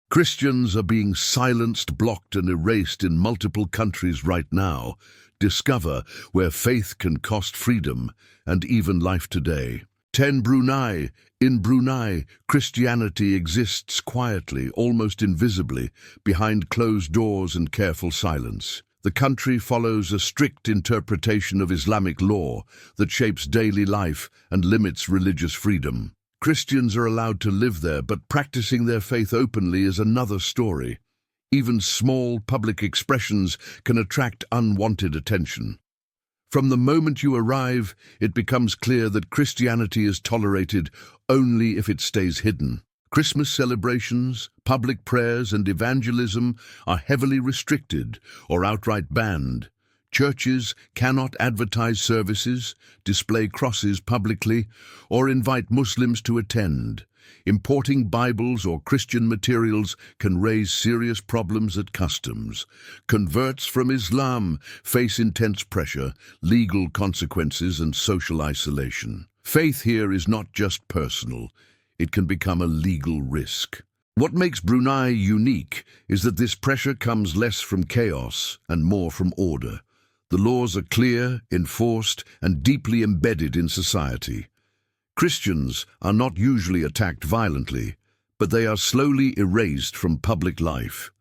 Christians are being silenced, blocked, and erased in multiple countries right now. Discover where faith can cost freedom and even life today. 10. Brunei. In Brunei, Christianity exists quietly, almost invisibly, behind closed doors and careful silence. The country follows a strict interpretation of Islamic law that shapes daily life and limits religious freedom. Christians are allowed to live there, but practicing their faith openly is another story. Even small public expressions can attract unwanted attention. From the moment you arrive, it becomes clear that Christianity is tolerated only if it stays hidden. Christmas celebrations, public prayers, and evangelism are heavily restricted or outright banned. Churches cannot advertise services, display crosses publicly, or invite Muslims to attend. Importing Bibles or Christian materials can raise serious problems at customs. Converts from Islam face intense pressure, legal consequences, and social isolation. Faith here is not just personal. It can become a legal risk. What makes Brunei unique is that this pressure comes less from chaos and more from order. The laws are clear, enforced, and deeply embedded in society. Christians are not usually attacked violently, but they are slowly erased from public life.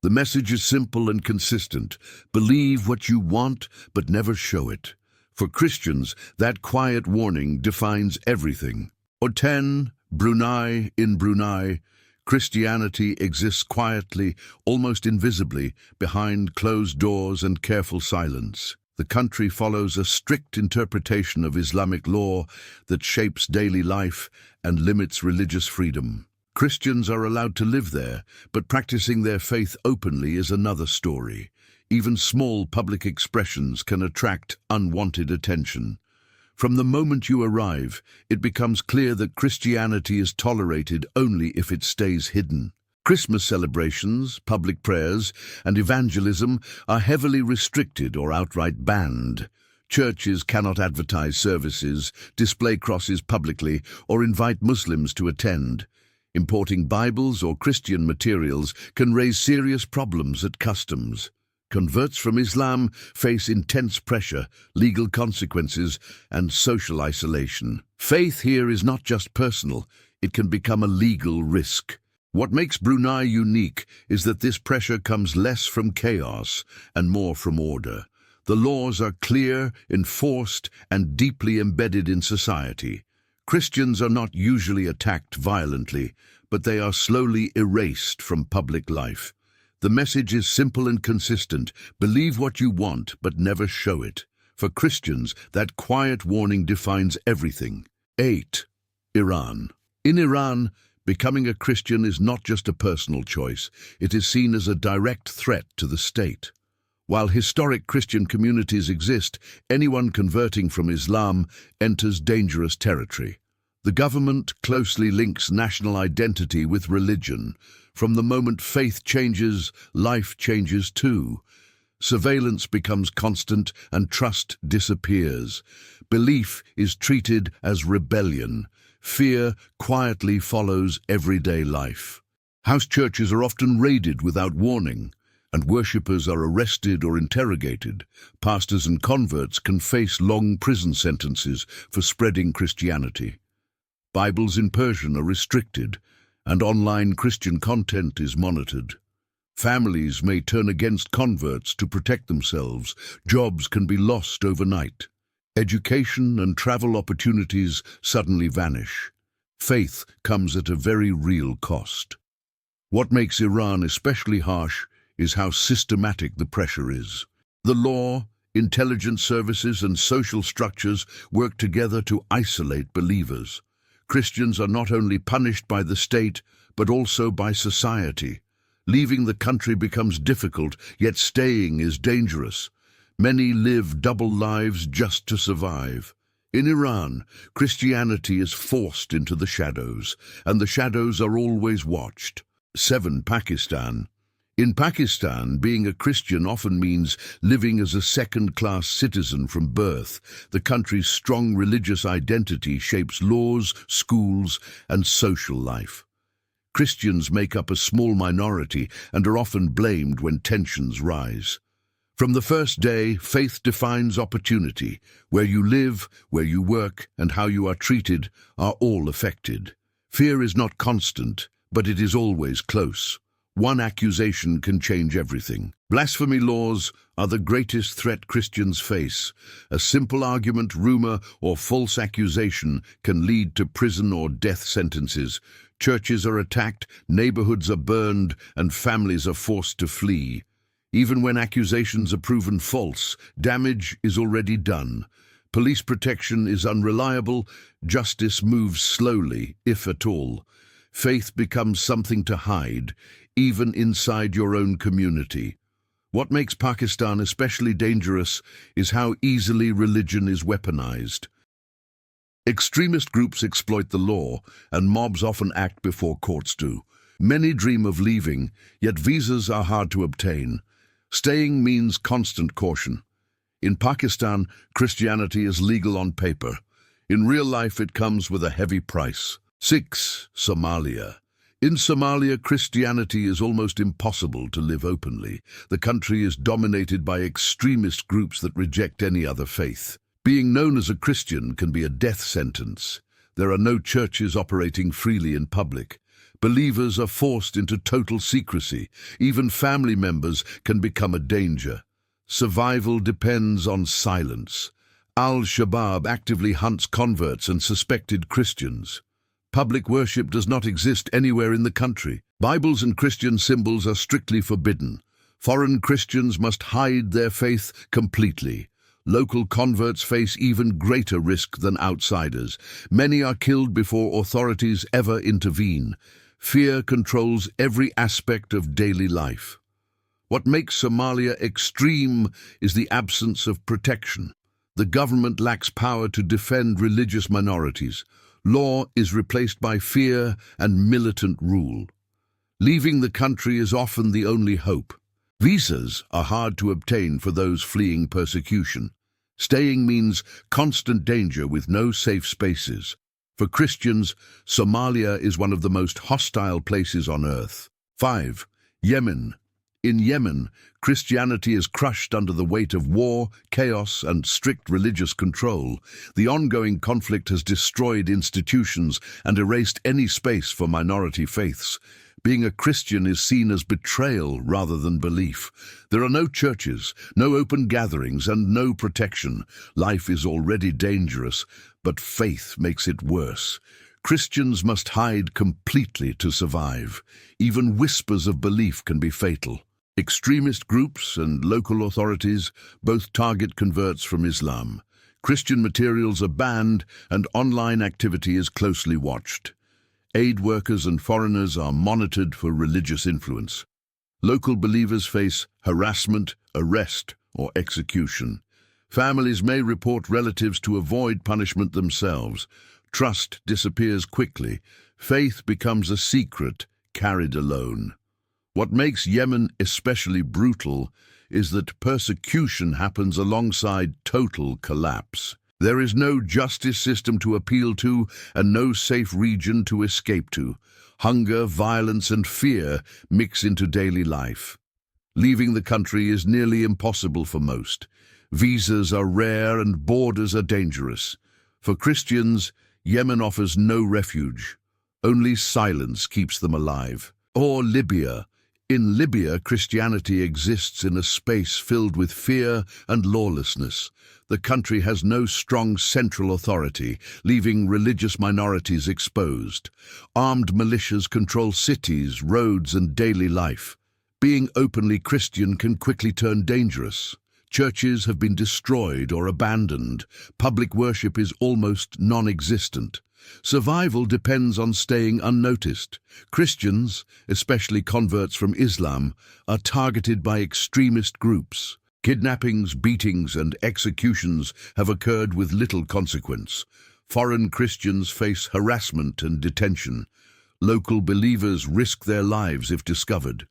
The message is simple and consistent. Believe what you want, but never show it. For Christians, that quiet warning defines everything. Or 10. Brunei. In Brunei, Christianity exists quietly, almost invisibly, behind closed doors and careful silence. The country follows a strict interpretation of Islamic law that shapes daily life and limits religious freedom. Christians are allowed to live there, but practicing their faith openly is another story. Even small public expressions can attract unwanted attention. From the moment you arrive, it becomes clear that Christianity is tolerated only if it stays hidden. Christmas celebrations, public prayers, and evangelism are heavily restricted or outright banned. Churches cannot advertise services, display crosses publicly, or invite Muslims to attend. Importing Bibles or Christian materials can raise serious problems at customs. Converts from Islam face intense pressure, legal consequences, and social isolation. Faith here is not just personal, it can become a legal risk. What makes Brunei unique is that this pressure comes less from chaos and more from order. The laws are clear, enforced, and deeply embedded in society. Christians are not usually attacked violently, but they are slowly erased from public life. The message is simple and consistent. Believe what you want, but never show it. For Christians, that quiet warning defines everything. 8. Iran. In Iran, becoming a Christian is not just a personal choice. It is seen as a direct threat to the state. While historic Christian communities exist, anyone converting from Islam enters dangerous territory. The government closely links national identity with religion. From the moment faith changes, life changes too. Surveillance becomes constant and trust disappears. Belief is treated as rebellion. Fear quietly follows everyday life. House churches are often raided without warning, and worshippers are arrested or interrogated. Pastors and converts can face long prison sentences for spreading Christianity. Bibles in Persian are restricted, and online Christian content is monitored. Families may turn against converts to protect themselves. Jobs can be lost overnight. Education and travel opportunities suddenly vanish. Faith comes at a very real cost. What makes Iran especially harsh is how systematic the pressure is. The law, intelligence services, and social structures work together to isolate believers. Christians are not only punished by the state, but also by society. Leaving the country becomes difficult, yet staying is dangerous. Many live double lives just to survive. In Iran, Christianity is forced into the shadows, and the shadows are always watched. 7. Pakistan. In Pakistan, being a Christian often means living as a second-class citizen from birth. The country's strong religious identity shapes laws, schools, and social life. Christians make up a small minority and are often blamed when tensions rise. From the first day, faith defines opportunity. Where you live, where you work, and how you are treated are all affected. Fear is not constant, but it is always close. One accusation can change everything. Blasphemy laws are the greatest threat Christians face. A simple argument, rumor, or false accusation can lead to prison or death sentences. Churches are attacked, neighborhoods are burned, and families are forced to flee. Even when accusations are proven false, damage is already done. Police protection is unreliable, justice moves slowly, if at all. Faith becomes something to hide, even inside your own community. What makes Pakistan especially dangerous is how easily religion is weaponized. Extremist groups exploit the law, and mobs often act before courts do. Many dream of leaving, yet visas are hard to obtain. Staying means constant caution. In Pakistan, Christianity is legal on paper. In real life, it comes with a heavy price. 6. Somalia. In Somalia, Christianity is almost impossible to live openly. The country is dominated by extremist groups that reject any other faith. Being known as a Christian can be a death sentence. There are no churches operating freely in public. Believers are forced into total secrecy. Even family members can become a danger. Survival depends on silence. Al-Shabaab actively hunts converts and suspected Christians. Public worship does not exist anywhere in the country. Bibles and Christian symbols are strictly forbidden. Foreign Christians must hide their faith completely. Local converts face even greater risk than outsiders. Many are killed before authorities ever intervene. Fear controls every aspect of daily life. What makes Somalia extreme is the absence of protection. The government lacks power to defend religious minorities. Law is replaced by fear and militant rule. Leaving the country is often the only hope. Visas are hard to obtain for those fleeing persecution. Staying means constant danger with no safe spaces. For Christians, Somalia is one of the most hostile places on earth. 5. Yemen. In Yemen, Christianity is crushed under the weight of war, chaos, and strict religious control. The ongoing conflict has destroyed institutions and erased any space for minority faiths. Being a Christian is seen as betrayal rather than belief. There are no churches, no open gatherings, and no protection. Life is already dangerous, but faith makes it worse. Christians must hide completely to survive. Even whispers of belief can be fatal. Extremist groups and local authorities both target converts from Islam. Christian materials are banned, and online activity is closely watched. Aid workers and foreigners are monitored for religious influence. Local believers face harassment, arrest, or execution. Families may report relatives to avoid punishment themselves. Trust disappears quickly. Faith becomes a secret, carried alone. What makes Yemen especially brutal is that persecution happens alongside total collapse. There is no justice system to appeal to and no safe region to escape to. Hunger, violence, and fear mix into daily life. Leaving the country is nearly impossible for most. Visas are rare and borders are dangerous. For Christians, Yemen offers no refuge. Only silence keeps them alive. Or Libya. In Libya, Christianity exists in a space filled with fear and lawlessness. The country has no strong central authority, leaving religious minorities exposed. Armed militias control cities, roads, and daily life. Being openly Christian can quickly turn dangerous. Churches have been destroyed or abandoned. Public worship is almost non-existent. Survival depends on staying unnoticed. Christians, especially converts from Islam, are targeted by extremist groups. Kidnappings, beatings, and executions have occurred with little consequence. Foreign Christians face harassment and detention. Local believers risk their lives if discovered.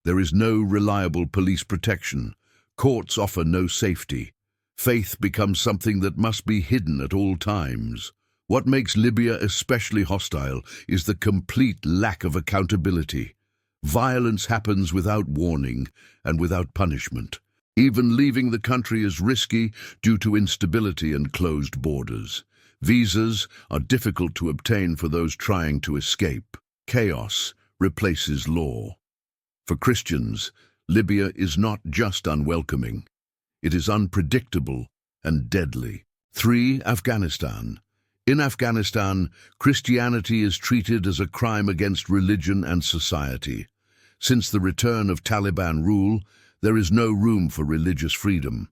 There is no reliable police protection. Courts offer no safety. Faith becomes something that must be hidden at all times. What makes Libya especially hostile is the complete lack of accountability. Violence happens without warning and without punishment. Even leaving the country is risky due to instability and closed borders. Visas are difficult to obtain for those trying to escape. Chaos replaces law. For Christians, Libya is not just unwelcoming. It is unpredictable and deadly. 3. Afghanistan. In Afghanistan, Christianity is treated as a crime against religion and society. Since the return of Taliban rule, there is no room for religious freedom.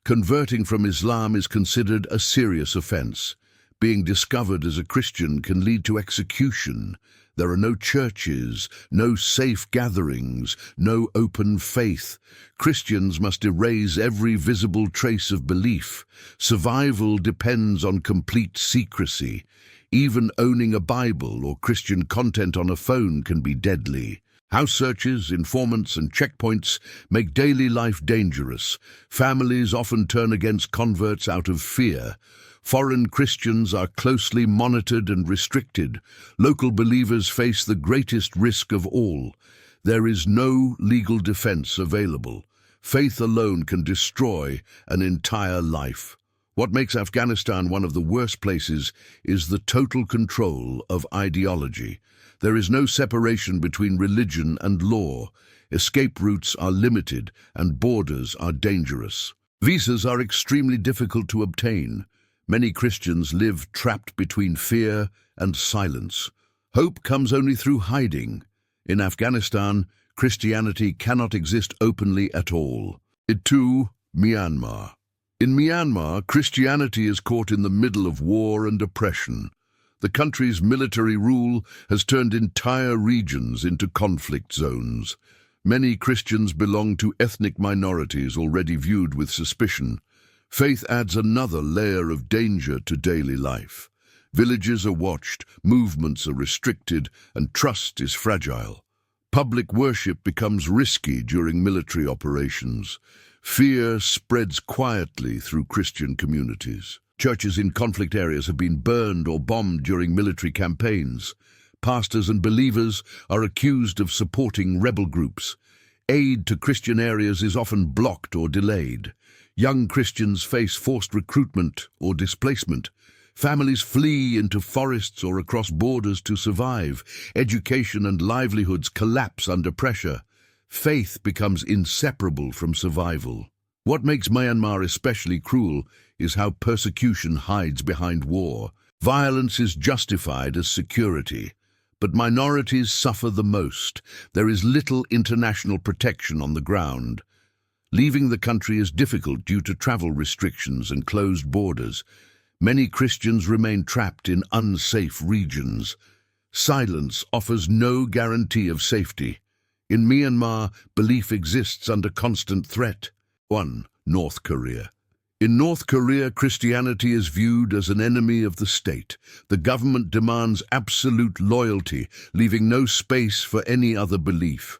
Converting from Islam is considered a serious offense. Being discovered as a Christian can lead to execution. There are no churches, no safe gatherings, no open faith. Christians must erase every visible trace of belief. Survival depends on complete secrecy. Even owning a Bible or Christian content on a phone can be deadly. House searches, informants, and checkpoints make daily life dangerous. Families often turn against converts out of fear. Foreign Christians are closely monitored and restricted. Local believers face the greatest risk of all. There is no legal defense available. Faith alone can destroy an entire life. What makes Afghanistan one of the worst places is the total control of ideology. There is no separation between religion and law. Escape routes are limited and borders are dangerous. Visas are extremely difficult to obtain. Many Christians live trapped between fear and silence. Hope comes only through hiding. In Afghanistan, Christianity cannot exist openly at all. 2. Myanmar. In Myanmar, Christianity is caught in the middle of war and oppression. The country's military rule has turned entire regions into conflict zones. Many Christians belong to ethnic minorities already viewed with suspicion. Faith adds another layer of danger to daily life. Villages are watched, movements are restricted, and trust is fragile. Public worship becomes risky during military operations. Fear spreads quietly through Christian communities. Churches in conflict areas have been burned or bombed during military campaigns. Pastors and believers are accused of supporting rebel groups. Aid to Christian areas is often blocked or delayed. Young Christians face forced recruitment or displacement. Families flee into forests or across borders to survive. Education and livelihoods collapse under pressure. Faith becomes inseparable from survival. What makes Myanmar especially cruel is how persecution hides behind war. Violence is justified as security, but minorities suffer the most. There is little international protection on the ground. Leaving the country is difficult due to travel restrictions and closed borders. Many Christians remain trapped in unsafe regions. Silence offers no guarantee of safety. In Myanmar, belief exists under constant threat. 1. North Korea. In North Korea, Christianity is viewed as an enemy of the state. The government demands absolute loyalty, leaving no space for any other belief.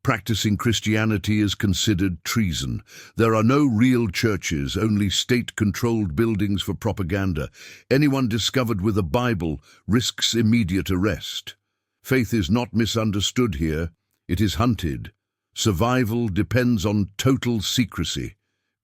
Practicing Christianity is considered treason. There are no real churches, only state-controlled buildings for propaganda. Anyone discovered with a Bible risks immediate arrest. Faith is not misunderstood here. It is hunted. Survival depends on total secrecy.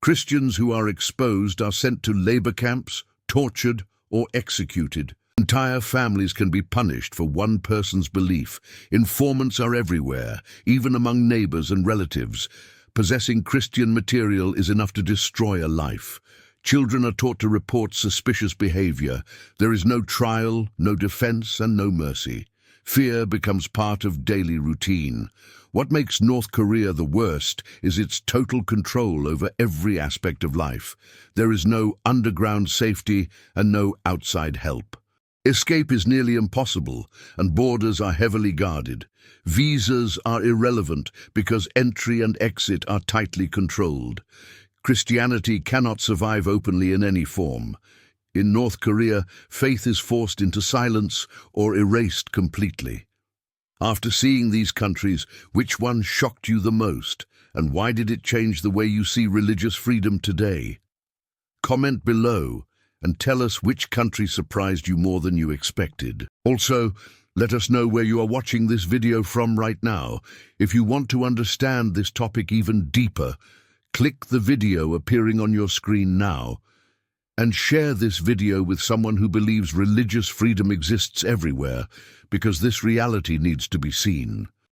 Christians who are exposed are sent to labor camps, tortured, or executed. Entire families can be punished for one person's belief. Informants are everywhere, even among neighbors and relatives. Possessing Christian material is enough to destroy a life. Children are taught to report suspicious behavior. There is no trial, no defense, and no mercy. Fear becomes part of daily routine. What makes North Korea the worst is its total control over every aspect of life. There is no underground safety and no outside help. Escape is nearly impossible, and borders are heavily guarded. Visas are irrelevant because entry and exit are tightly controlled. Christianity cannot survive openly in any form. In North Korea, faith is forced into silence or erased completely. After seeing these countries, which one shocked you the most, and why did it change the way you see religious freedom today? Comment below and tell us which country surprised you more than you expected. Also, let us know where you are watching this video from right now. If you want to understand this topic even deeper, click the video appearing on your screen now and share this video with someone who believes religious freedom exists everywhere, because this reality needs to be seen.